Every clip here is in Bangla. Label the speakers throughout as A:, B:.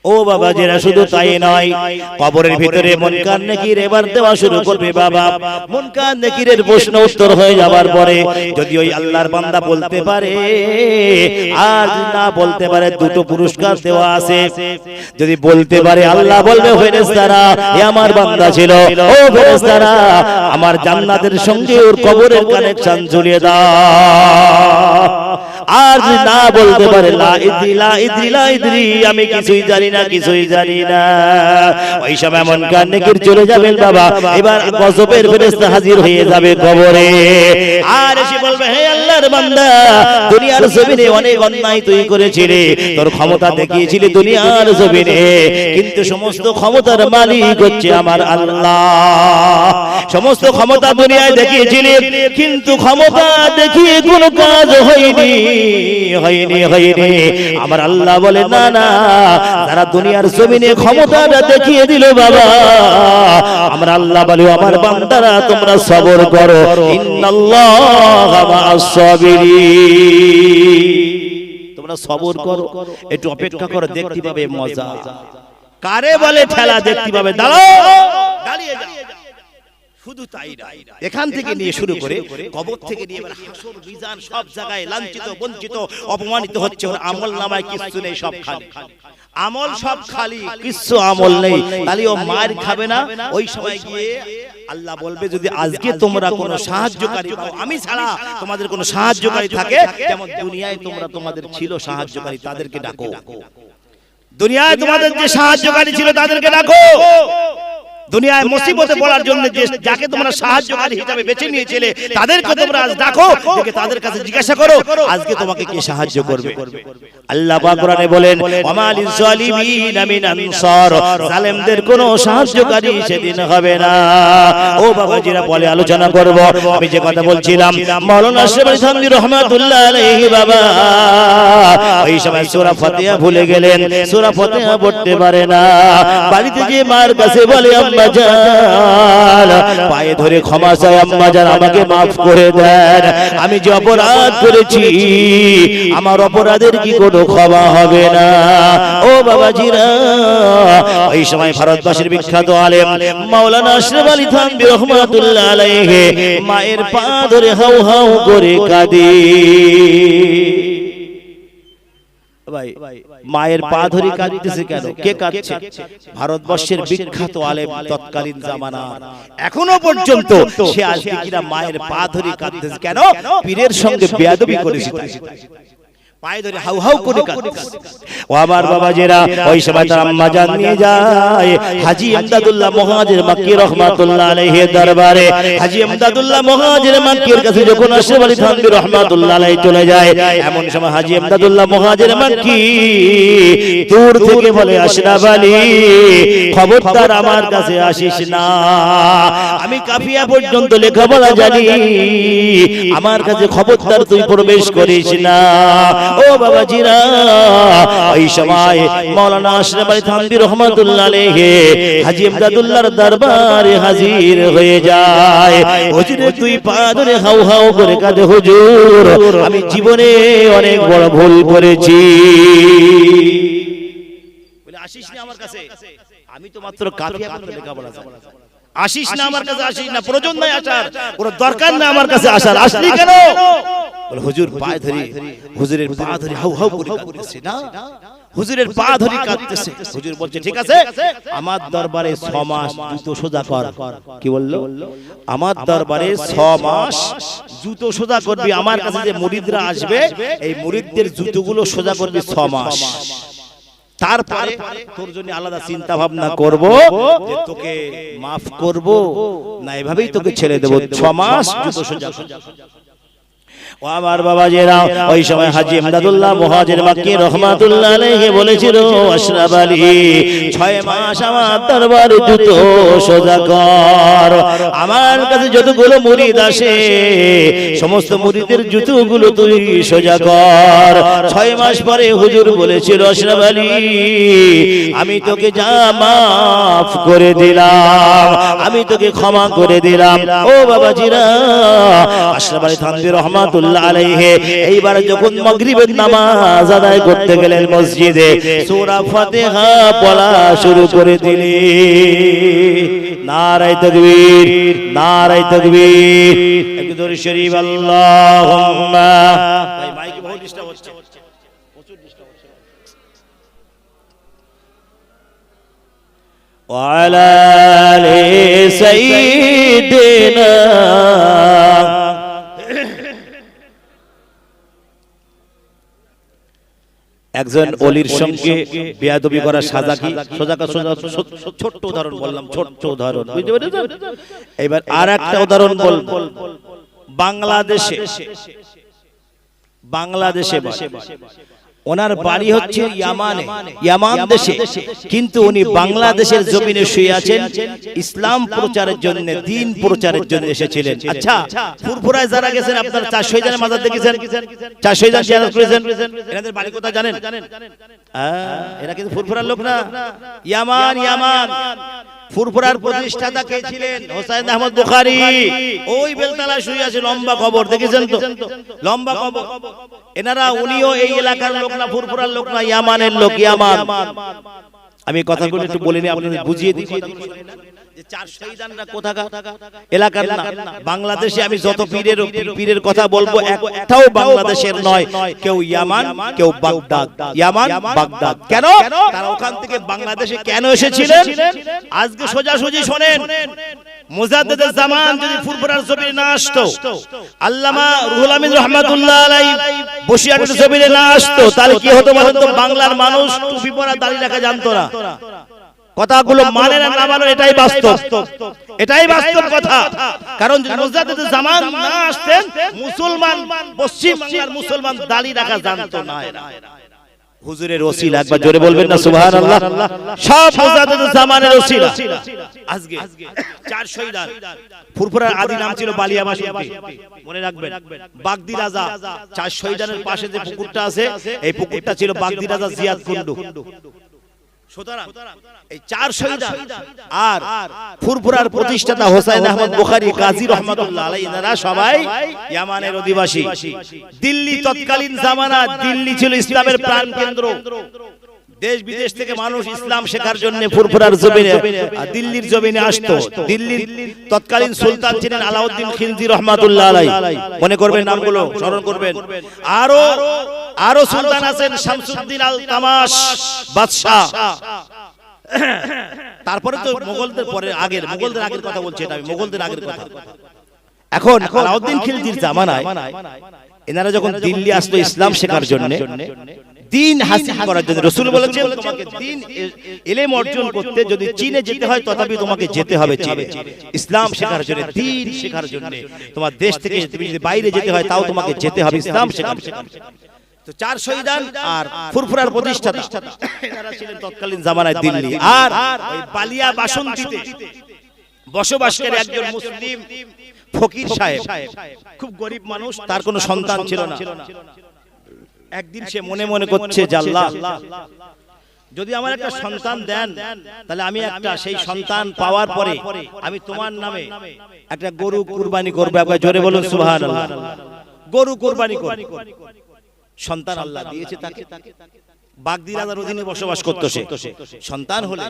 A: ও বাবা যারা শুধু তাই নয়, কবরের ভিতরে মুনকার নাকির এবার দেওয়া শুরু করবে বাবা। মুনকার নাকিরের প্রশ্ন উত্তর হয়ে যাবার পরে যদি ওই আল্লাহর বান্দা বলতে পারে আর না বলতে পারে, দুটো পুরস্কার দেওয়া আছে। যদি বলতে পারে আল্লাহ বলবে ফেরেশতারা এ আমার বান্দা ছিল, ও ফেরেশতারা আমার জান্নাতের সঙ্গে ওর কবরের কানেকশন জুড়িয়ে দাও। আর যদি না বলতে পারে লা ইদ্রি লা ইদ্রি লা ইদ্রি, আমি কিছুই জানি না কিছুই জানি না, ওই সময় মুনকার নাকির চলে যাবেন বাবা। এবার গজবের ফেরেশতা হাজির হয়ে যাবে কবরে, আর এসে বলবে হে আল্লাহর বান্দা, দুনিয়ার জমিনে অনেক অন্যায় তুই করেছিলি, তোর ক্ষমতা দেখিয়েছিলি দুনিয়ার জমিনে, কিন্তু সমস্ত ক্ষমতার মালিক হচ্ছে আমার আল্লাহ। সমস্ত ক্ষমতা দুনিয়ায় দেখিয়েছিলি, কিন্তু ক্ষমতা দেখিয়ে কোনো কাজ হয়নি হয়নি হয়নি। আমার আল্লাহ বলে না না, যারা দুনিয়ার জমিনে ক্ষমতাটা দেখিয়ে দিল বাবা, আমার আল্লাহ বলে আমার বান্দারা তোমরা সবর করো, ইন্নাল্লাহা মা'আস সাবিরিন, তোমরা সবর করো, একটু অপেক্ষা করো, দেখতে পাবে মজা। কারে বলে ঠেলা, দেখতে পাবে, দাঁড়াও দাঁড়িয়ে যাও। শুধু তাই না, এখান থেকে নিয়ে শুরু করে কবর থেকে নিয়ে এবার হাসর মিজান সব জায়গায় লাঞ্ছিত বঞ্চিত অপমানিত হচ্ছে, ওর আমল নামায় কিছু নেই, সব খালি আমল, সব খালি, কিছু আমল নেই। তাহলে ও মার খাবে না। ওই সময় গিয়ে আল্লাহ বলবে যদি আজকে তোমরা কোনো সাহায্যকারী পাও, আমি ছাড়া তোমাদের কোনো সাহায্যকারী থাকে, যেমন দুনিয়ায় তোমরা তোমাদের ছিল সাহায্যকারী, তাদেরকে ডাকো। দুনিয়ায় তোমাদের যে সাহায্যকারী ছিল তাদেরকে ডাকো। দুনিয়ায় মুসিবতে পড়ার জন্য যাকে তোমরা সাহায্যকারী হিসেবে বেছে নিয়েছিলে তাদেরকে তোমরা আজ দেখো, দেখে তাদের কাছে জিজ্ঞাসা করো আজকে তোমাকে কে সাহায্য করবে। আল্লাহ পাক কোরআনে বলেন ওয়ামা লিযালিমিনা মিন আনসার, জালেমদের কোনো সাহায্যকারী সেদিন হবে না। ও বাবাজিরা বলে আলোচনা করব, আমি যে কথা বলছিলাম মাওলানা আশরাফ আলী থানভী রাহমাতুল্লাহ আলাইহি বাবা ওই সময় সূরা ফাতিহা ভুলে গেলেন, সূরা ফাতিহা পড়তে পারে না। বাড়িতে যে মার কাছে বলে আম্মাজান পায়ে ধরে ক্ষমা চাই, আম্মাজান আমাকে maaf করে দেন, আমি যে অপরাধ করেছি আমার অপরাধের কি কোনো ক্ষমা হবে না। ও বাবাজিরা ওই সময় ভারতবাসীর বিখ্যাত আলেম মাওলানা আশরাফ আলী থানভী রাহমাতুল্লাহ আলাইহি মায়ের পা ধরে হাউ হাউ করে কাঁদে। ভাই মায়ের পা ধরে কাঁদতেছে কেন, কে কাঁদছে? ভারতবর্ষের বিখ্যাত আলেম তৎকালীন জামানা, এখনো পর্যন্ত সে আজকে কিনা মায়ের পা ধরে কাঁদতেছে কেন? পীরের সঙ্গে বেয়াদবি করেছে, পায়ে ধরে হাউ হাউ করে কাঁদতেছে। ও আমার বাবাজিরা ওই সময় তার আম্মা জান নিয়ে যায় হাজী ইমদাদুল্লাহ মুহাজির মাক্কি রাহমাতুল্লাহ আলাইহি দরবারে। হাজী ইমদাদুল্লাহ মুহাজির মাক্কির কাছে যখন আশরাফ আলী থানভী রাহমাতুল্লাহ আলাইহি চলে যায়, এমন সময় হাজী ইমদাদুল্লাহ মুহাজির মাক্কি দূর থেকে বলে আশরাফ আলী খবরদার আমার কাছে আসিস না, আমি কাফিয়া পর্যন্ত লেখাপড়া জানি, আমার কাছে খবরদার তুই প্রবেশ করিস না। ও বাবাজিরা এই সময় মাওলানা আশরাফ আলী থানভী রাহমাতুল্লাহ আলাইহি হাজী ইমদাদুল্লাহর দরবারে হাজির হয়ে যায়। হুজুরের দুই পা ধরে হাউ হাউ করে কাঁদে, হুজুর আমি জীবনে অনেক বড় ভুল করেছি, বলে আসিস না আমার কাছে, আমি তো মাত্র কাফিয়া পর্যন্ত লেখাপড়া জানি, আসিস না আমার কাছে, আসিস না, প্রয়োজন নাই আসার, কোনো দরকার না আমার কাছে আসার, আসলি কেন? বলে হুজুর পায়ে ধরে, হুজুরের পা ধরে হাউ হাউ করে কাঁদতেছে না, হুজুরের পা ধরে কাঁদতেছে। হুজুর বলছে ঠিক আছে আমার দরবারে 6 মাস জুতো সোজা কর। কি বললো? আমার দরবারে 6 মাস জুতো সোজা করবি, আমার কাছে যে মুরিদরা আসবে এই মুরিদদের জুতোগুলো সোজা করবি 6 মাস, তারপরে তোর জন্য আলাদা চিন্তা ভাবনা করব যে তোকে maaf করব না এভাবেই তোকে ছেড়ে দেব, 6 মাস জুতো সোজা। ও আমার বাবাজিরা ওই সময় হাজী ইমদাদুল্লাহ মুহাজির মাক্কি রাহমাতুল্লাহ আলাইহি বলেছিল আশরাফ আলী 6 মাস আমার দরবারে জুতো সোজা কর, আমার কাছে যতগুলো মুরিদ আসে সমস্ত মুরিদের জুতোগুলো তুই সোজা কর। 6 মাস পরে হুজুর বলেছিল আশরাফ আলী আমি তোকে যা maaf করে দিলাম, আমি তোকে ক্ষমা করে দিলাম। ও বাবাজিরা আশরাফ আলী থানভী রাহমাতুল্লাহ রাহমাতুল্লাহ আলাইহি এইবার যখন মাগরিবের নামাজ আদায় করতে গেলেন মসজিদে, সূরা ফাতিহা পড়া শুরু করে দিলেন। নারায়ে তাকবীর, নারায়ে তাকবীর, একটু দরুদ শরীফ আল্লাহুম্মা। ভাই মাইকে বহুত ডিস্টার্ব হচ্ছে, প্রচুর ডিস্টার্ব হচ্ছে। ওয়ালা আলি সাইয়্যিদিনা। একজন ওলির সঙ্গে বেয়াদবি করার সাজা কি? ছোট্ট উদাহরণ বললাম, ছোট্ট উদাহরণ, বুঝতে পেরেছেন? এবার আর একটা উদাহরণ বলবো। বাংলাদেশে ওনার বাড়ি হচ্ছে ইয়ামানে, ইয়ামান দেশে, কিন্তু উনি বাংলাদেশের জমিনে শুয়ে আছেন। ইসলাম প্রচারের জন্য, দ্বীন প্রচারের জন্য এসেছিলেন। আচ্ছা, ফুরফুরায় যারা গেছেন আপনারা 4 শহীদের মাজার দেখেছেন, 4 শহীদ জিয়ারত করেছেন, এনাদের বাড়ি কোথায় জানেন? এরা কিন্তু ফুরফুরার লোক না, ইয়ামান। ইয়ামান ফুরফুরার প্রতিষ্ঠাতা কে ছিলেন? হোসেন আহমদ বুখারী। ওই বেলতলায় শুয়ে আছে, লম্বা কবর, দেখেছেন তো? লম্বা কবর। এনারা, উনিও এই এলাকার লোক না, ফুরফুরার লোক না, ইয়ামানের লোক। ইয়ামান। আমি কথাগুলো একটু বলে নিই, আপনাদের বুঝিয়ে দিই। যে 4 শহীদানরা কোথাকার এলাকার না। বাংলাদেশে আমি যত পীরের কথা বলবো, একটাও বাংলাদেশের নয়। কেউ ইয়ামান, কেউ বাগদাদ। ইয়ামান, বাগদাদ। কেন? তারা ওখান থেকে বাংলাদেশে কেন এসেছিলেন? আজকে সোজাসুজি শোনেন। মুজাদ্দিদুল জামান যদি ফুরফুরার জমিনে না আসতো, আল্লামা রুহুল আমিন রাহমাতুল্লাহ আলাইহি বসিরহাটের জমিনে না আসতো, তাহলে কি হতো বলেন তো? বাংলার মানুষ টুপি পরা, দাড়ি রাখা জানতো না। কথাগুলো মানে না মানে, এটাই বাস্তব, এটাই বাস্তব কথা। কারণ মুজাদ্দিদুল জামান না আসতেন, মুসলমান, পশ্চিম বাংলার মুসলমান দাড়ি রাখা জানতো না। হুজুরের ওসিলা, একবার জোরে বলবেন না সুবহানাল্লাহ। সব মুজাদ্দিদুল জামানের ওসিলা। আজকে 4 শহীদান। ফুরফুরার আদি নাম ছিল বালিয়াবাসী, মনে রাখবেন। বাগদি রাজা, 4 শহীদানের পাশে যে পুকুরটা আছে, এই পুকুরটা ছিল বাগদি রাজা জিয়াদ কুন্ডু। সুতরাং এই 4 শহীদান আর ফুরফুরার প্রতিষ্ঠাতা হোসেন আহমদ বুখারী গাজী রাহমাতুল্লাহ আলাইহি, এনারা সবাই ইয়ামানের অধিবাসী। দিল্লি তৎকালীন জামানা, দিল্লি ছিল ইসলামের প্রাণকেন্দ্র। দেশ বিদেশ থেকে মানুষ ইসলাম শেখার জন্য ফুরফুরার জমিনে, দিল্লির জমিনে আসতো। দিল্লির তৎকালীন সুলতান ছিলেন আলাউদ্দিন খিলজি রাহমাতুল্লাহ আলাইহি। মনে করবেন, নামগুলো স্মরণ করবেন। আরো সুলতান আছেন, শামসুদ্দিন আল তামাশ বাদশা। তারপরে তো মোগলদের পরে, মোগলদের আগের কথা বলছি, এটা আমি মোগলদের আগের কথা। এখন আলাউদ্দিন খিলজির জামানায় এনারা যখন দিল্লি আসলো ইসলাম শেখার জন্য, দ্বীন হাসিল করার জন্য, রাসূল বলেছেন তোমাকে দ্বীন ইলম অর্জন করতে যদি চীনে যেতে হয়, তথাপি তোমাকে যেতে হবে চীনে, ইসলাম শেখার জন্য, দ্বীন শেখার জন্য। তোমার দেশ থেকে তুমি যদি বাইরে যেতে হয়, তাও তোমাকে যেতে হবে ইসলাম শেখার জন্য। তো 4 শহীদান আর ফুরফুরার প্রতিষ্ঠাতা, এনারা ছিলেন তৎকালীন জামানায় দিল্লি। আর ওই বালিয়া বাসন্তীতে বসবাসকারী একজন মুসলিম ফকির সাহেব, খুব গরিব মানুষ, তার কোনো সন্তান ছিল না। একদিন সে মনে মনে করছে, আল্লাহ যদি আমার একটা সন্তান দেন, তাহলে আমি একটা, সেই সন্তান পাওয়ার পরে আমি তোমার নামে একটা গরু কুরবানি করব। একবার জোরে বলুন সুবহানাল্লাহ। গরু কুরবানি করব। সন্তান আল্লাহ দিয়েছে তাকে। বাগদি রাজার অধীনে বসবাস করত সে। সন্তান হলে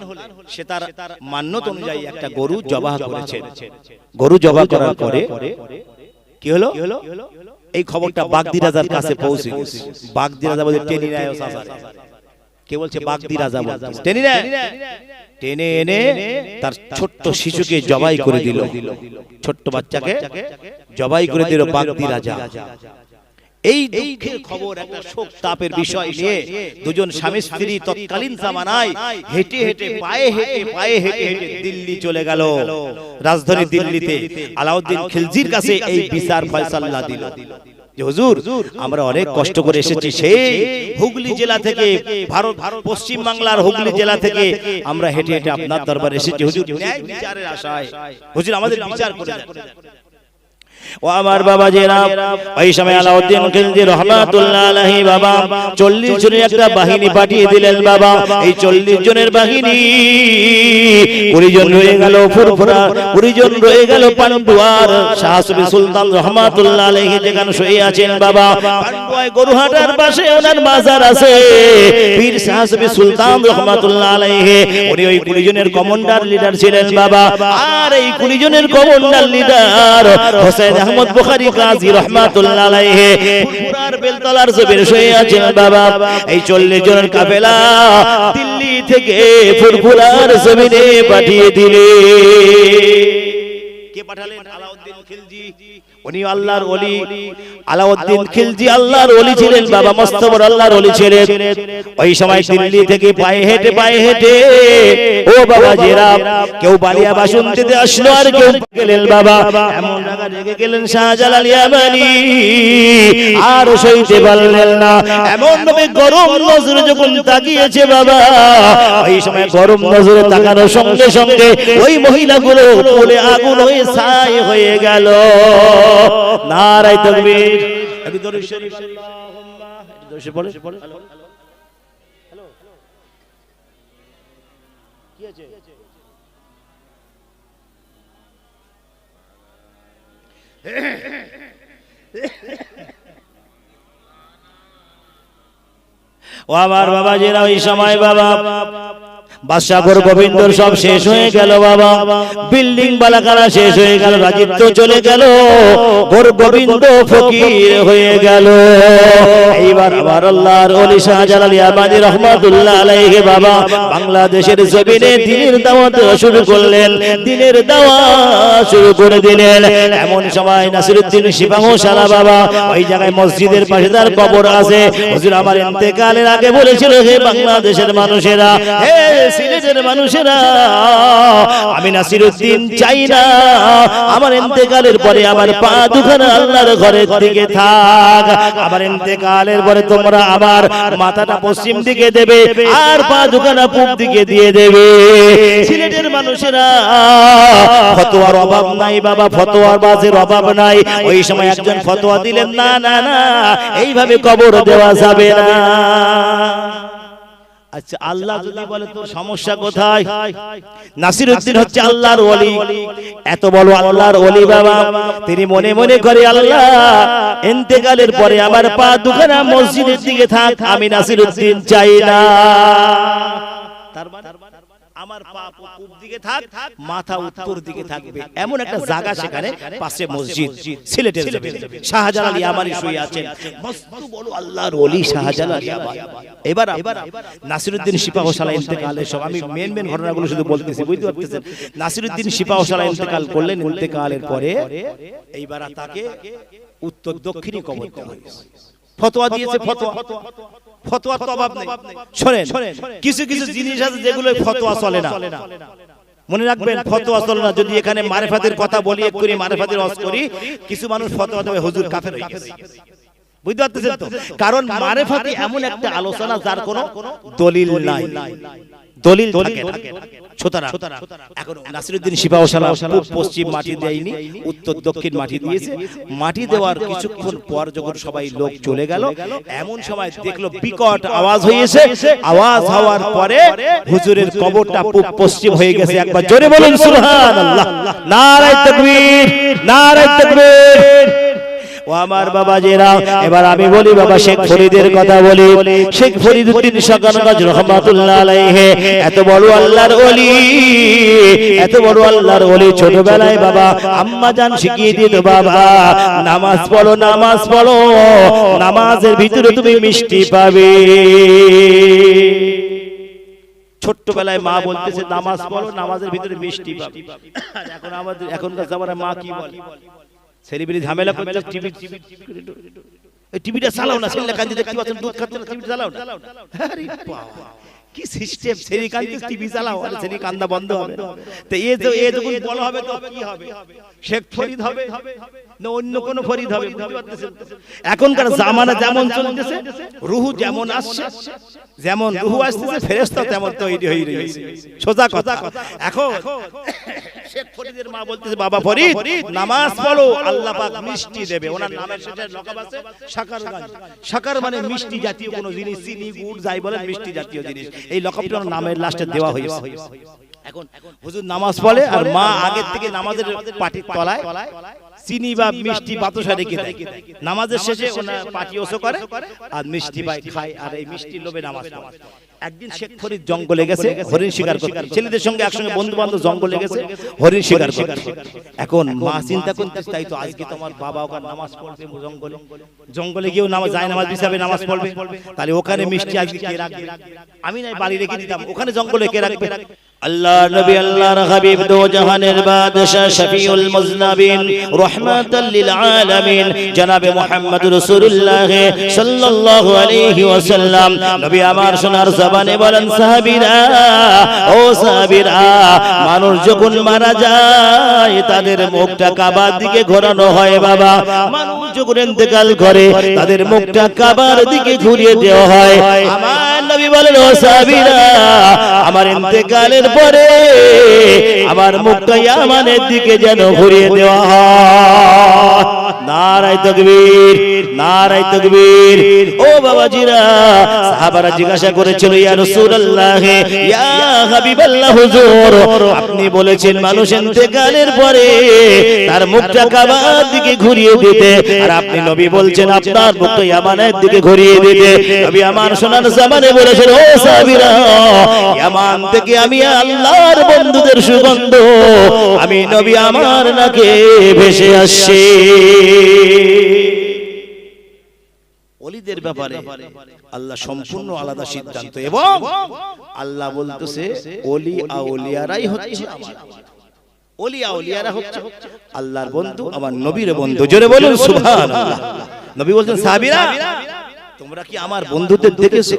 A: সে তার মান্যত অনুযায়ী একটা গরু জবাহ করেছে। গরু জবাহ করার পরে কি হলো? এই খবরটা বাগদি রাজার কাছে পৌঁছে গেছে। বাগদি রাজা বলে, টেনে নেয় চাচা। কে বলছে? বাগদি রাজা বলছে, টেনে নেয়। টেনে এনে তার ছোট্ট শিশুকে জবাই করে দিল, ছোট্ট বাচ্চাকে জবাই করে দিল বাগদি রাজা। এই দুঃখের খবর, একটা শোক তাপের বিষয় নিয়ে দুজন স্বামী স্ত্রী তৎকালীন জামানায় হেঁটে হেঁটে, পায়ে হেঁটে দিল্লি চলে গেল। রাজধানী দিল্লিতে আলাউদ্দিন খিলজির কাছে এই বিচার ফয়সালা দিল যে হুজুর, আমরা অনেক কষ্ট করে এসেছি, সেই হুগলি জেলা থেকে, ভারত পশ্চিম বাংলার হুগলি জেলা থেকে আমরা হেঁটে হেঁটে আপনার দরবারে এসেছি হুজুর, ন্যায় বিচারের আশায়। হুজুর আমাদের বিচার করে দেন। ও আমার বাবা জেরা, ওই সময় আলাউদ্দিন খিলজি রহমাতুল্লাহ আলাইহি বাবা 40 জনের একটা বাহিনী পাঠিয়ে দিলেন বাবা। এই 40 জনের বাহিনী 20 জন রয়ে গেল ফুরফুরা, 20 জন রয়ে গেল পান্ডুয়ার। শাহ সুফি সুলতান রহমাতুল্লাহ আলাইহি যেখানে শুয়ে আছেন বাবা, পান্ডুয়ায় গরুহাটার পাশে ওনার মাজার আছে। পীর শাহ সুফি সুলতান রহমাতুল্লাহ আলাইহি উনি ওই 20 জনের কমান্ডার লিডার ছিলেন বাবা। আর এই 20 জনের কমান্ডার লিডার হোসেন আহমদ বুখারী কাজী রহমাতুল্লাহ আলাইহি ফুরফুরার বেলতলার জমিনে শুয়ে আছেন বাবা। এই 40 জনের কাফেলা দিল্লি থেকে ফুরফুরার জমিনে পাঠিয়ে দিলে। কে পাঠালেন? আলাউদ্দিন খিলজি। উনি আল্লাহর ওলি। আলাউদ্দিন খিলজি আল্লাহর ওলি ছিলেন বাবা, মস্ত বড় আল্লাহর ওলি ছিলেন। ওই সময় দিল্লি থেকে পায়ে হেঁটে ও বাবা জেরা, কেউ বালিয়া বাসন্তীতে আসলো আর কেউ গেলেন বাবা। এমন জায়গা রেখে গেলেন শাহজালাল ইয়ামানি, আর সইতে পারলেন না। এমন ভাবে গরম নজরে যখন তাকিয়েছে বাবা, ওই সময় গরম নজরে তাকানোর সঙ্গে সঙ্গে ওই মহিলাগুলো বলে আগুন হয়ে ছাই হয়ে গেল। নারায়ে তাকবীর। একটু দরুদ শরীফ আল্লাহুম্মা, একটু দরুদ শরীফ বলে। হ্যালো, কি আছে? ও আমার বাবা জেরা, ওই সময় বাবা বাদশাহ গোবিন্দর সব শেষ হয়ে গেল বাবা। বিল্ডিং বালাকারা শেষ হয়ে গেল, রাজত্ব চলে গেল, গোবিন্দ ফকির হয়ে গেল। এইবার আমার আল্লাহর ওলি শাহজালাল ইয়ামানি রহমাতুল্লাহ আলাইহি বাবা বাংলাদেশের জমিনে দ্বীনের দাওয়াত শুরু করলেন, দ্বীনের দাওয়াত শুরু করে দিলেন। এমন সময় নাসিরউদ্দিন সিপাহসালা বাবা, ওই জায়গায় মসজিদের পাশে তার কবর আছে। হুজুর আমার ইন্তেকালের আগে বলেছিল, হে বাংলাদেশের মানুষেরা, হে সিলেটের মানুষেরা, আমি নাসিরউদ্দিন চাই না আমার ইন্তেকালের পরে আমার পা দুখানা আল্লাহর ঘরের দিকে থাক। আমার ইন্তেকালের পরে তোমরা আমার মাথাটা পশ্চিম দিকে দেবে আর পা দুখানা পূব দিকে দিয়ে দেবে। সিলেটের মানুষেরা, ফতোয়ার অভাব নাই বাবা, ফতোয়ার বাজের অভাব নাই। ওই সময় একজন ফতোয়া দিলেন, না না না, এইভাবে কবর দেওয়া যাবে না। আচ্ছা, আল্লাহ যদি বলে তো সমস্যা কোথায়? নাসিরউদ্দিন হচ্ছে আল্লাহর ওলি, এত বড় আল্লাহর ওলি বাবা। তিনি মনে মনে করে, আল্লাহ ইন্তেকালের পরে আমার পা দুখানা মসজিদের দিকে থাক, আমি নাসিরউদ্দিন চাই না। তার মানে আমার পা পূব দিকে থাক, মাথা উত্তর দিকে থাকবে, এমন একটা জায়গা সেখানে পাশে মসজিদ। সিলেটের জমিনে শাহজালাল ইয়ামানি শুয়ে আছেন, মস্ত বড় আল্লাহর ওলি শাহজালাল ইয়ামানি। এবার নাসিরউদ্দিন সিপাহসালা ইন্তেকালের সব আমি মেন ঘটনাগুলো শুধু বলতেছি, বুঝতে পারতেছেন? নাসিরউদ্দিন সিপাহসালা ইন্তেকাল করলেন, ইন্তেকালের পরে এইবার তাকে উত্তর দক্ষিণে কবর দেওয়া হয়েছে। ফতোয়া দিয়েছে, ফতোয়ার তো অভাব নেই। শোনেন, কিছু কিছু জিনিস আছে যেগুলো ফতোয়া চলে না। মনে রাখবেন, ফতোয়া চলে না। যদি এখানে মারেফাতের কথা বলি, এক করে মারেফাতের ওয়াজ করি, কিছু মানুষ ফতোয়া দেবে হুজুর কাফের হয়ে গেছে। বুঝতে পারতেছেন তো? কারণ মারেফাতি এমন একটা আলোচনা যার কোনো দলিল নাই, দলিল থাকে না। সুতরাং এখন নাসিরউদ্দিন সিপাহসালা পূব পশ্চিম মাটি দেয়নি, উত্তর দক্ষিণ মাটি দিয়েছে। মাটি দেওয়ার কিছুক্ষণ পর যখন সবাই লোক চলে গেল, এমন সময় দেখলো বিকট আওয়াজ হয়েছে। আওয়াজ হওয়ার পরে হুজুরের কবরটা পূব পশ্চিম হয়ে গেছে। একবার জোরে বলুন সুবহানাল্লাহ, নারায়ে তাকবীর, নারায়ে তাকবীর। ও আমার বাবা জেরা, এবার আমি বলি বাবা শেখ ফরিদের কথা বলি। শেখ ফরিদউদ্দিন শাহজালাল রহমাতুল্লাহ আলাইহি এত বড় আল্লাহর ওলি, এত বড় আল্লাহর ওলি। ছোটবেলায় বাবা আম্মা জান শিখিয়ে দিত, বাবা নামাজ পড়ো, নামাজ পড়ো, নামাজের ভিতরে তুমি মিষ্টি পাবে। ছোট্টবেলায় মা বলতেছে নামাজ পড়ো, নামাজের ভিতরে মিষ্টি পাবে। এখন আমাদের এখনকার জামানায় মা কি বলে? ছেলেবেলে ঝামেলা করছে, টিভিটা চালাও না, ছেলে কাঁদতে দেখতে পাচ্ছেন, দুধ খাচ্ছে না, টিভিটা চালাও না। আরে বাবা, কি সিস্টেম! ছেলে কাঁদতে টিভি চালাও, আর ছেলে কান্না বন্ধ হবে। তো এই যখন বলা হবে তো কি হবে? শেখ ফরিদ হবে না অন্য কোন ফরিদ হবে? বুঝতে পারতেছেন? এখনকার জামানা যেমন চলতেছে, রুহু যেমন আসছে, যেমন রুহু আসতেছে, ফেরেশতা তেমন তৈরি হয়ে রয়েছে। সোজা কথা। এখন শেখ ফরিদের মা বলতেছে বাবা ফরিদ নামাজ পড়ো আল্লাহ পাক মিষ্টি দেবে। ওনার নামের শেষে লকাব আছে শাকারগঞ্জ। শাকার মানে মিষ্টি জাতীয় কোনো জিনিস, চিনি গুড় যাই বলেন মিষ্টি জাতীয় জিনিস, এই লকাবটা ওনার নামের লাস্টে দেওয়া হয়েছে। এখন হুজুর নামাজ পড়ে আর মা আগের থেকে নামাজের পাটির তলায় চিনি বা মিষ্টি বাতাসা রেখে দেয়। নামাজের শেষে ওনার পাটি ওসো করে আর মিষ্টি পাই খায়, আর এই মিষ্টির লোভে নামাজ পড়ে। একদিন শেখ ফরিদ জঙ্গলে গেছে হরিণ শিকার করতে, ছেলেদের সঙ্গে একসঙ্গে বন্ধু বান্ধব জঙ্গলে গেছে হরিণ শিকার করতে। এখন মা চিন্তা করতে, তাই তো আজকে তোমার বাবা ওখানে নামাজ পড়বে জঙ্গলে, জঙ্গলে গিয়েও নামাজ যায় নামাজ হিসাবে নামাজ পড়বে, তাহলে ওখানে মিষ্টি আজকে কে রাখবে? আমি নাই বাড়ি রেখে দিতাম, ওখানে জঙ্গলে কে রাখবে? আল্লাহ নবী আল্লাহর হাবিব দো জাহানের বাদশা শফিউল মুজনাবিন রাহমাতাল লিল আলামিন জনাবে মুহাম্মদ রাসূলুল্লাহ সাল্লাল্লাহু আলাইহি ওয়াসাল্লাম নবী আমার সোনার জবানে বলেন সাহাবীরা ও সাহাবীরা, মানুষ যখন মারা যায় তাদের মুখটা কাবার দিকে ঘোরানো হয় বাবা। মানুষ যখন ইন্তেকাল করে তাদের মুখটা কাবার দিকে ঘুরিয়ে দেওয়া হয়। আমার নবী বলেন ও সাহাবীরা, আমার ইন্তেকালের পরে আমার মুখটা ইয়ামানের দিকে যেন ঘুরিয়ে দেওয়া হয়। নারায়ে তাকবীর, নারায়ে তাকবীর। ও বাবাজিরা, সাহাবারা জিজ্ঞাসা করেছিল ইয়া রাসূলুল্লাহ ইয়া হাবিবাল্লাহ হুজুর, আপনি বলেছেন মানুষ ইন্তেকালের পরে তার মুখটা কাবার দিকে ঘুরিয়ে দিতে, আর আপনি নবী বলছেন আপনার মুখটা ইয়ামানের দিকে ঘুরিয়ে দিতে। নবী আমার সোনার জবানে বলেছেন ও সাহাবীরা, ইয়ামান থেকে আমি আল্লাহর বন্ধুদের সুগন্ধ আমি নবী আমার নাকে ভেসে আসছে। ওলিদের ব্যাপারে আল্লাহ সম্পূর্ণ আলাদা সিদ্ধান্ত, এবং আল্লাহ বলতেছে ওলি আউলিয়ারাই হচ্ছে আমার, ওলি আউলিয়ারা হচ্ছে আল্লাহর বন্ধু, আমার নবীর বন্ধু। জোরে বলুন সুবহানাল্লাহ। নবী বলছেন সাহাবীরা তোমরা কি আমার বন্ধুদের দেখেছো?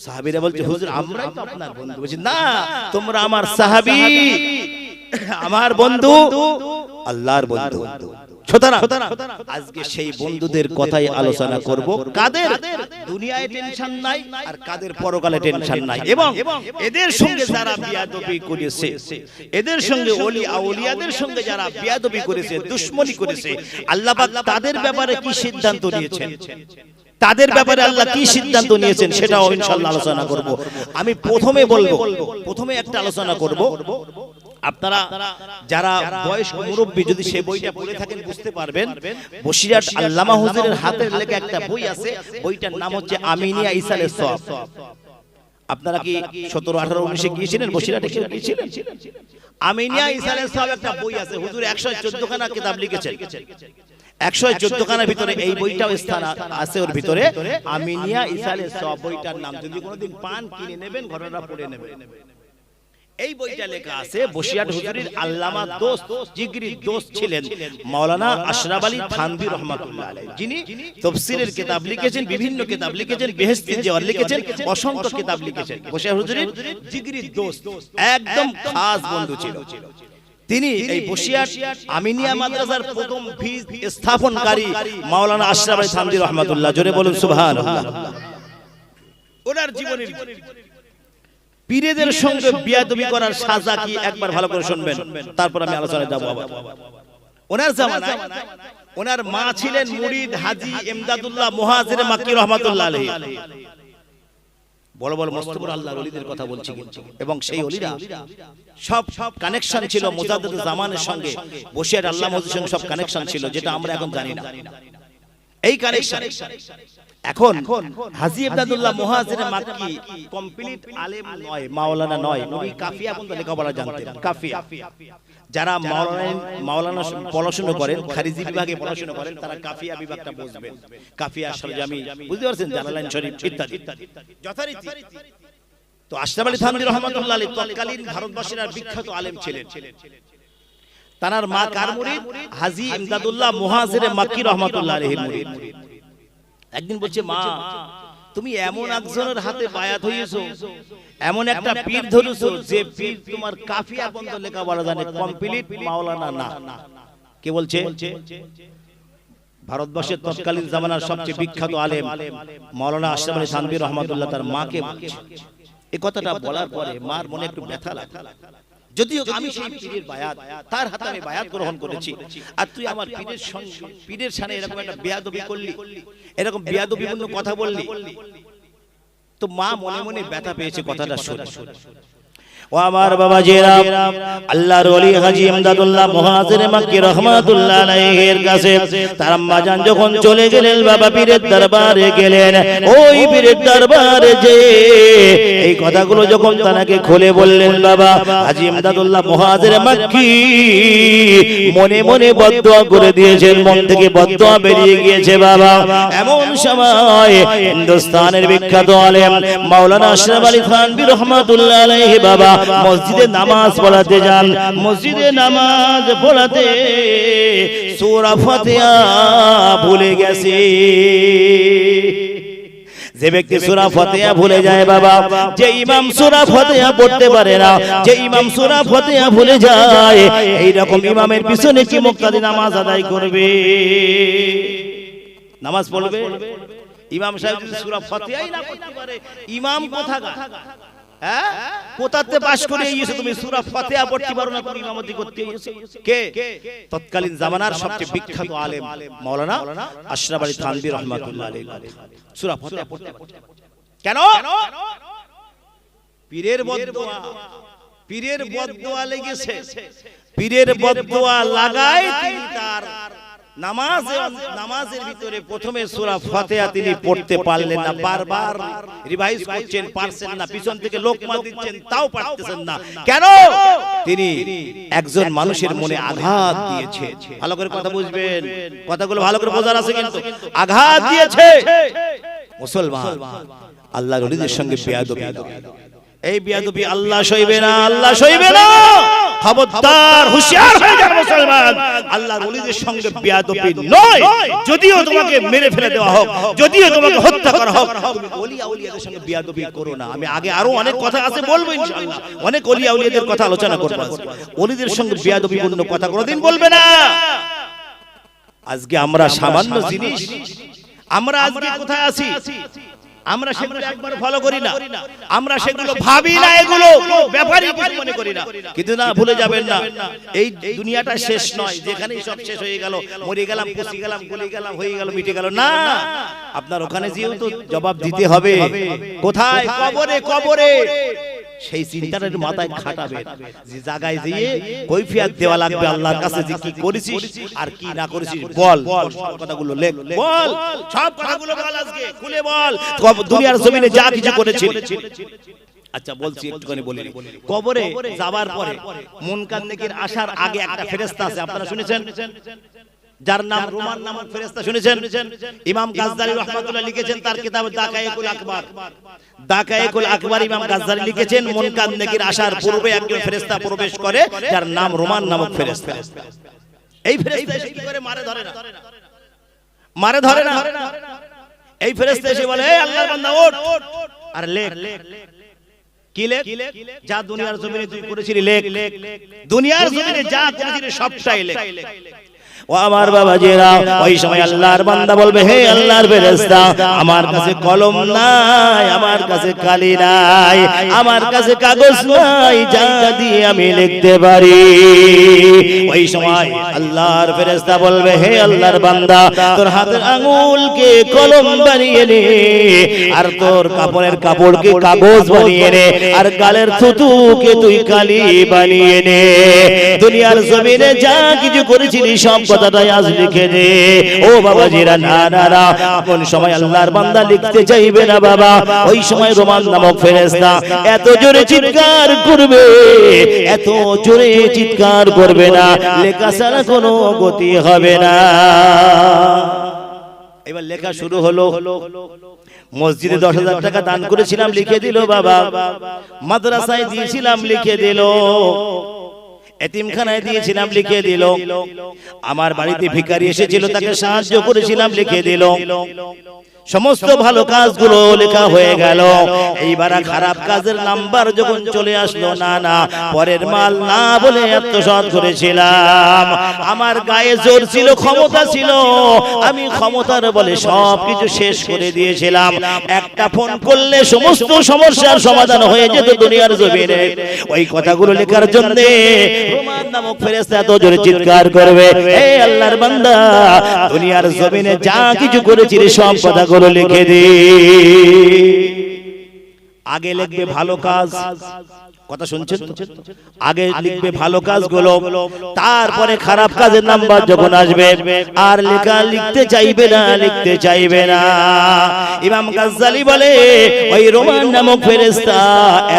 A: সাহাবীরা বলছে হুজুর আমরাই তো আপনার বন্ধু। বলছে না, তোমরা আমার সাহাবী, আমার বন্ধু, আল্লাহর বন্ধু। সুতরাং আজকে সেই বন্ধুদের কথাই আলোচনা করব, কাদের দুনিয়ায় টেনশন নাই আর কাদের পরকালে টেনশন নাই, এবং এদের সঙ্গে যারা বিয়াদবি করেছে, এদের সঙ্গে ওলি আউলিয়াদের সঙ্গে যারা বিয়াদবি করেছে, দুশমনি করেছে, আল্লাহ পাক তাদের ব্যাপারে কি সিদ্ধান্ত নিয়েছেন, তাদের ব্যাপারে আল্লাহ কি সিদ্ধান্ত নিয়েছেন সেটাও ইনশাআল্লাহ আলোচনা করব। আমি প্রথমে একটা আলোচনা করব। আপনারা যারা বয়স্ক মুরব্বী যদি সে বইটা পড়ে থাকেন বুঝতে পারবেন, বসিরহাট আল্লামা হুজুরের হাতের লেখা একটা বই আছে, বইটার নাম হচ্ছে আমিনিয়া ইসালে সওয়াব। আপনারা কি 17, 18, 19 গিয়েছিলেন বসিরহাটে? কেউ গিয়েছিলেন? আমিনিয়া ইসালে সওয়াব একটা বই আছে, হুজুর 114 খানা কিতাব লিখেছেন। 114 খানার ভিতরে এই বইটাও স্থান আছে, ওর ভিতরে আমিনিয়া ইসালে সওয়াব বইটার নাম। যদি কোনোদিন পান কিনে নেবেন, ঘটনা পড়ে নেবেন। এই বইটা লেখা আছে বসিরহাট হুজুরের আল্লামা দোস্ত, জিগরি দোস্ত ছিলেন মাওলানা আশরাফ আলী থানভী রাহমাতুল্লাহ আলাইহি, যিনি তাফসীরের কিতাব লিখেছেন, বিভিন্ন কিতাব লিখেছেন, বেহেশতি জওয়ার লিখেছেন, অসংখ্য কিতাব লিখেছেন। বসিরহাট হুজুরের জিগরি দোস্ত, একদম খাস বন্ধু ছিল। তিনি এই বসিরহাট আমিনিয়া মাদ্রাসার প্রথম ফিজ স্থাপনকারী মাওলানা আশরাফ আলী থানভী রাহমাতুল্লাহ। জোরে বলুন সুবহানাল্লাহ। ওনার জীবনের পীরেদের সঙ্গে বিয়াদবি করার সাজা কি একবার ভালো করে শুনবেন, তারপর আমি আলোচনায় যাব। ওনার জামানায় ওনার মা ছিলেন মুরিদ হাজী ইমদাদুল্লাহ মুহাজির মাক্কি রাহমাতুল্লাহ আলাইহি। বড় বড় মস্তবর আল্লাহর ওলিদের কথা বলছি, এবং সেই ওলিরা সব কানেকশন ছিল মুজাদ্দিদ জামানের সঙ্গে, বসিরহাট আল্লামা হুজুরের সঙ্গে সব কানেকশন ছিল, যেটা আমরা এখন জানি না। এই কানেকশন এখন হাজী ইমদাদুল্লাহ মুহাজির মাক্কি কমপ্লিট আলেম নয়, মাওলানা নয়, উনি কাফিয়া পর্যন্ত লেখাপড়া জানতেন। কাফিয়া যারা মাওলানা পড়াশোনা করেন, খারিজি বিভাগে পড়াশোনা করেন, তারা কাফিয়া বিভাগটা বুঝবেন। কাফিয়া সরজামি বুঝতে পারছেন, জালালাইন শরীফ ইত্যাদি যথারীতি। তো আশরাফ আলী থানভী রাহমাতুল্লাহ আলাইহি তৎকালীন ভারতবর্ষের বিখ্যাত আলেম ছিলেন। তার মা কার মুরিদ? হাজী ইমদাদুল্লাহ মুহাজির মাক্কি রাহমাতুল্লাহ আলাইহির মুরিদ। একদিন বলছে, মা তুমি এমন একজনের হাতে বায়াত হইছো, এমন একটা পীর ধরেছো যে পীর তোমার কাফিয়া বন্ধ লেখাপড়া জানে, কমপ্লিট মাওলানা না। কে বলছে? ভারতবর্ষের তৎকালীন জামানার সবচেয়ে বিখ্যাত আলেম মাওলানা আশরাফ আলী থানভী রাহমাতুল্লাহ তার মাকে বলছে। এই কথাটা বলার পরে মার মনে একটু ব্যথা লাগে। যদিও আমি সেই পীরের বায়াত, তার হাতে আমি বায়াত গ্রহণ করেছি, আর তুই আমার পীরের সঙ্গে পীরের সামনে এরকম একটা বেয়াদবি করলি, এরকম বেয়াদবিপূর্ণ কথা বললি, তো মা মনে মনে ব্যথা পেয়েছে কথাটা শুনে। ও আমার বাবাজিরা, আল্লাহর ওলি হাজী ইমদাদুল্লাহ মুহাজির মক্কি রাহমাতুল্লাহ আলাইহির কাছে তার আম্মা জান যখন চলে গেলেন, বাবা পীরের দরবারে গেলেন। ওই পীরের দরবারে যে এই কথাগুলো যখন তাকে খুলে বললেন, বাবা হাজী ইমদাদুল্লাহ মুহাজির মক্কি মনে মনে বদদুয়া করে দিয়েছেন, মন থেকে বদদুয়া বেরিয়ে গিয়েছে। বাবা এমন সময় হিন্দুস্তানের বিখ্যাত আলেম মাওলানা আশরাফ আলী থানভী রাহমাতুল্লাহ আলাইহি বাবা মসজিদে নামাজ পড়াতে যান। মসজিদে নামাজ পড়াতে সূরা ফাতিহা ভুলে গেছে। যে ব্যক্তি সূরা ফাতিহা ভুলে যায়, বাবা যে ইমাম সূরা ফাতিহা পড়তে পারে না, যে ইমাম সূরা ফাতিহা ভুলে যায়, এই রকম ইমামের পিছনে কি মুক্তাদি নামাজ আদায় করবে? নামাজ পড়বে ইমাম সাহেব যদি সূরা ফাতিহাই না পড়তে পারে, ইমাম কোথাকার? হ্যাঁ, কোথাতে পাস করে এসেছো তুমি? সূরা ফাতিহা পড়তে পারো না, তুমি ইমামতি করতে এসেছো? কে? তৎকালীন জামানার সবচেয়ে বিখ্যাত আলেম মাওলানা আশরাফ আলী থানভী রাহমাতুল্লাহ আলাইহি সূরা ফাতিহা পড়তে। কেন? পীরের বদদুয়া, পীরের বদদুয়া লেগেছে, পীরের বদদুয়া লাগায় তিনি তার নামাজের ভিতরে প্রথমে সূরা ফাতিহা তিনি পড়তে পারলেন না, বারবার রিভাইজ করছেন, পারছেন না, পিছন থেকে লোকমা দিচ্ছেন, তাও পারতেছেন না। কেন? তিনি একজন মানুষের মনে আঘাত দিয়েছে। ভালো করে কথা বুঝবেন, কথাগুলো ভালো করে বোঝার আছে কিন্তু। আঘাত দিয়েছে মুসলমান, আল্লাহর ওলিদের সঙ্গে বেয়াদবি, এই বেয়াদবি আল্লাহ সইবে না, আল্লাহ সইবে না। খবরদার, হুঁশিয়ার হয়ে যান মুসলমান, আল্লাহর ওলিদের সঙ্গে বেয়াদবি নয়। যদিও তোমাকে মেরে ফেলে দেওয়া হোক, যদিও তোমাকে হত্যা করা হোক, তুমি ওলি আউলিয়াদের সঙ্গে বেয়াদবি করো না। আমি আগে আরো অনেক কথা আছে বলবো ইনশাআল্লাহ, অনেক ওলি আউলিয়াদের কথা আলোচনা করব। ওলিদের সঙ্গে বেয়াদবিপূর্ণ কথা কোনোদিন বলবে না। আজকে আমরা সামান্য জিনিস, আমরা আজকে কোথায় আছি? আমরা সেগুলো একবার ফলো করি না, আমরা সেগুলো ভাবি না, এগুলো ব্যাপারই মনে করি না। কিন্তু না, ভুলে যাবেন না, এই দুনিয়াটা শেষ নয়, যেখানেই সব শেষ হয়ে গেল, মরে গেলাম, পচে গেলাম, গলে গেলাম, হয়ে গেল, মিটে গেল না। আপনার ওখানে যেও তো জবাব দিতে হবে। কোথায়? কবরে। কবরে সেই চিন্তাটা মাথায় খাটাবেন, যে জায়গায় গিয়ে কৈফিয়ত দেওয়া লাগবে আল্লাহর কাছে, যে কি করেছিস আর কি না করেছিস বল, সব কথাগুলো লেখ, বল, সব কথাগুলো বল, আজকে খুলে বল দুনিয়ার জমিনে যা কিছু করেছিস। আচ্ছা বলছি, একটুখানি বলি। কবরে যাবার পরে মুনকার নেকির আসার আগে একটা ফেরেশতা আছে, আপনারা শুনেছেন, যার নাম রুমান নামক ফেরেশতা, শুনেছেন? ইমাম গাজ্জালী রাহমাতুল্লাহ লিখেছেন তার কিতাব দাকায়েকুল আকবার, দাকায়েকুল আকবার ইমাম গাজ্জালী লিখেছেন, মুনকার নেকির আসার পূর্বে একজন ফেরেশতা প্রবেশ করে, যার নাম রুমান নামক ফেরেশতা। এই ফেরেশতা এসে কি করে? মারে ধরে না, মারে ধরে না। এই ফেরেশতা এসে বলে, এই আল্লাহর বান্দা ওঠ আর লেখ। কি লেখ? যা দুনিয়ার জমিনে তুই করেছিলি লেখ, দুনিয়ার জমিনে যা করেছিলি সবটাই লেখ। ও আমার বাবাজিরা, ওই সময় আল্লাহর বান্দা বলবে, হে আল্লাহর ফেরেশতা, আমার কাছে কলম নাই, আমার কাছে কালি নাই, আমার কাছে কাগজ নাই, যা দিয়ে আমি লিখতে পারি। ওই সময় আল্লাহর ফেরেশতা বলবে, হে আল্লাহর বান্দা, তোর হাতের আঙ্গুলকে কলম বানিয়ে নে, আর তোর কাপড়ের কাপড়কে কাগজ বানিয়ে নে, আর গালের থুতুকে তুই কালি বানিয়ে নে। দুনিয়ার জমিনে যা কিছু করেছিলি সব কথাটাই আজ লিখে দে। ও বাবাজিরা, না না না, কোন সময় আল্লাহর বান্দা লিখতে চাইবে না বাবা, ওই সময় রোমান নামক ফেরেশতা এত জোরে চিৎকার করবে, এত জোরে চিৎকার করবে না, লেখা ছাড়া কোনো গতি হবে না। এবার লেখা শুরু হলো। মসজিদে 10,000 টাকা দান করেছিলাম, লিখে দিল বাবা। মাদ্রাসায় দিয়েছিলাম, লিখে দিল। এতিমখানায় দিয়েছিলাম, লিখে দিল। আমার বাড়িতে ভিখারি এসেছিল, তাকে সাহায্য করেছিলাম, লিখে দিল। সমস্ত ভালো কাজগুলো লেখা হয়ে গেল। এইবার খারাপ কাজের নাম্বার যখন চলে আসলো, না না পরের মাল না বলে আত্মসাৎ করেছিলাম, আমার গায়ে জোর ছিল, ক্ষমতা ছিল, আমি ক্ষমতার বলে সবকিছু শেষ করে দিয়েছিলাম। একটা ফোন করলে সমস্ত সমস্যার সমাধান হয়ে যেত দুনিয়ার জমিনে। ওই কথাগুলো লেখার জন্য রোমান নামক ফেরেশতা এত জোরে চিৎকার করবে, হে আল্লাহর বান্দা, দুনিয়ার জমিনে যা কিছু করেছিস সব কথাগুলো লিখে দে। আগে লিখবে ভালো কাজ, কথা শুনছেন? আগে লিখবে ভালো কাজগুলো, তারপরে খারাপ কাজের নাম্বার যখন আসবে আর লেখা লিখতে চাইবে না, লিখতে চাইবে না। ইমাম গাজ্জালী বলে ওই রোমান নামক ফেরেশতা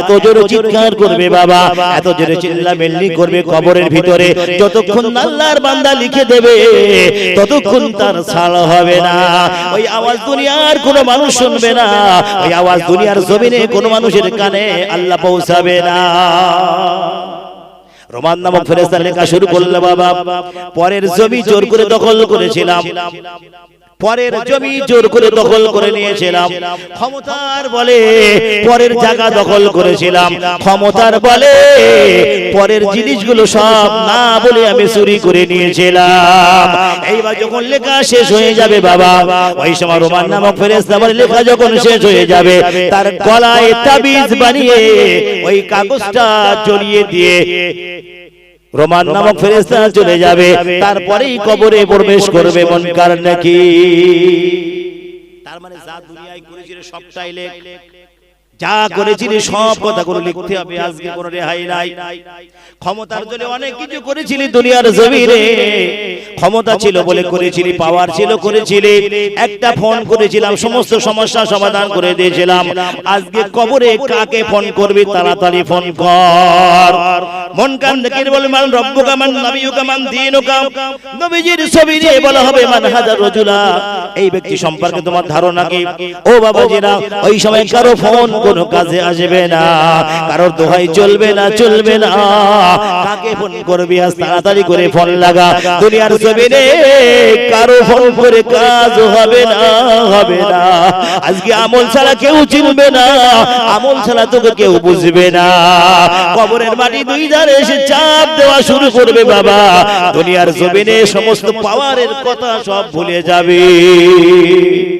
A: এত জোরে চিৎকার করবে বাবা, এত জোরে চিল্লামিল্লি করবে কবরের ভিতরে, যতক্ষণ আল্লাহর বান্দা লিখে দেবে ততক্ষণ তার ছাড় হবে না। ওই আওয়াজ দুনিয়ার কোনো মানুষ শুনবে না, ওই আওয়াজ দুনিয়ার জমিনে কোনো মানুষের কানে আল্লাহ পৌঁছাবে না। রোমান নামক ফেরেশতা লেখা শুরু করলো বাবা, পরের জমি জোর করে দখল করেছিলাম, পরের জমি জোর করে দখল করে নিয়েছিলাম, ক্ষমতার বলে পরের জায়গা দখল করেছিলাম, ক্ষমতার বলে পরের জিনিসগুলো সব না বলে আমি চুরি করে নিয়েছিলাম। এইবার যখন লেখা শেষ হয়ে যাবে বাবা, ওই সময় রোমান নামক ফেরেশতা বলে লেখা যখন শেষ হয়ে যাবে তার গলায় তাবিজ বানিয়ে ওই কাগজটা জড়িয়ে দিয়ে রোমান নামক ফেরেশতা চলে যাবে, তারপরেই কবরে প্রবেশ করবে মুনকার নাকির। তার মানে যা দুনিয়ায় করেছিল সবটাই লেখ, যা করেছিলি সব কথাগুলো লিখতে হবে, আজকে কোনো রেহাই নাই। ক্ষমতার জন্য অনেক কিছু করেছিলি দুনিয়ার জমিনে, ক্ষমতা ছিল বলে করেছিলি, পাওয়ার ছিল করেছিলি, একটা ফোন করেছিলাম সমস্ত সমস্যা সমাধান করে দিয়েছিলাম। আজকে কবরে কাকে ফোন করবি, তাড়াতাড়ি ফোন কর। মুনকার নাকির বলে মান রব্বুকা মান নবিয়ুকা মান দীনুকা, নবীজির ছবি নিয়ে বলা হবে মান হাজার রাজুলা, এই ব্যক্তি সম্পর্কে তোমার ধারণা কি? ও বাবাজিরা, ওই সময় কারো ফোন কোনো কাজে আসবে না, কারোর দোহাই চলবে না, চলবে না। কাকে ফোন করবি আজ তাড়াতাড়ি করে ফোন লাগা, দুনিয়ার জমিনে কারো ফোন করে কাজ হবে না, হবে না। আজকে আমল ছাড়া কেউ চিনবে না, আমল ছাড়া তোকে কেউ বুঝবে না। কবরের মাটি দুই ধারে এসে চাপ দেওয়া শুরু করবে বাবা, দুনিয়ার জমিনে সমস্ত পাওয়ারের কথা সব ভুলে যাবে।